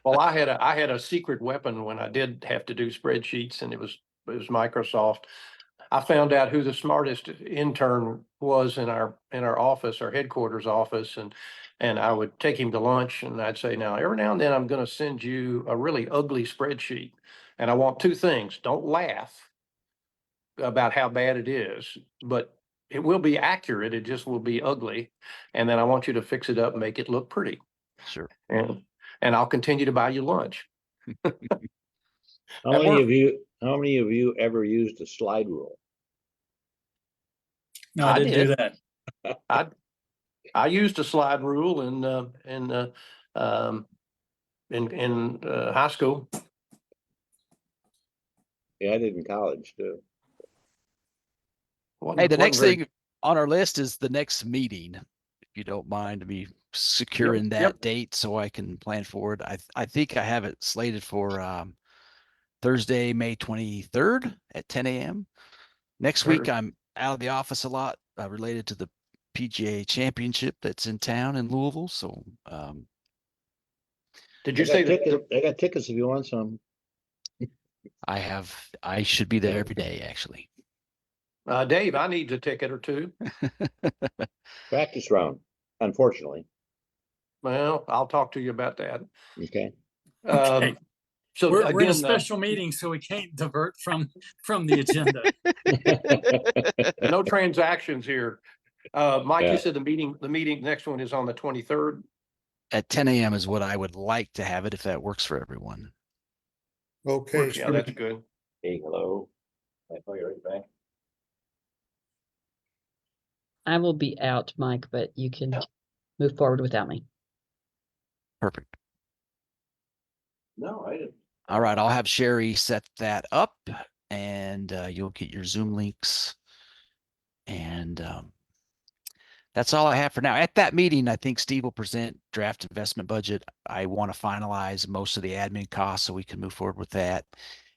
Well, I had a secret weapon when I did have to do spreadsheets, and it was Microsoft. I found out who the smartest intern was in our office, our headquarters office, and I would take him to lunch, and I'd say, now every now and then I'm going to send you a really ugly spreadsheet, and I want two things: don't laugh about how bad it is, but it will be accurate. It just will be ugly. And then I want you to fix it up and make it look pretty. Sure. And I'll continue to buy you lunch. How At many work. how many of you ever used a slide rule? No, I I didn't do did. that. I used a slide rule in high school. Yeah, I did in college too. Hey, the Wasn't next very- thing on our list is the next meeting. If you don't mind me securing that yep. date so I can plan for it. I think I have it slated for Thursday, May 23rd at 10 a.m. Next week, Sure. I'm out of the office a lot related to the PGA Championship that's in town in Louisville. So Did you say that? I got tickets if you want some. I should be there every day, actually. Dave, I need a ticket or two. Practice round, unfortunately. Well, I'll talk to you about that. Okay. Okay. So We're in a again, special meeting, so we can't divert from the agenda. no transactions here. Mike, Yeah. you said the meeting, next one is on the 23rd. At 10 a.m. is what I would like to have it if that works for everyone. Okay, Yeah, so that's good. Hey, hello. I call you right back. I will be out, Mike, but you can move forward without me. Perfect. No, I didn't. All right, I'll have Sherry set that up, and you'll get your Zoom links. And that's all I have for now. At that meeting, I think Steve will present draft investment budget. I want to finalize most of the admin costs so we can move forward with that.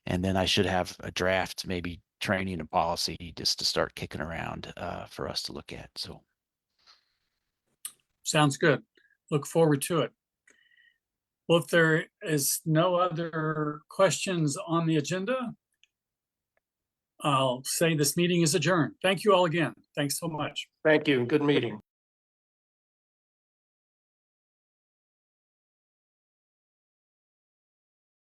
And then I should have a draft, maybe training and policy just to start kicking around for us to look at. So Sounds good. Look forward to it. Well, if there is no other questions on the agenda, I'll say this meeting is adjourned. Thank you all again. Thanks so much. Thank you. Good meeting.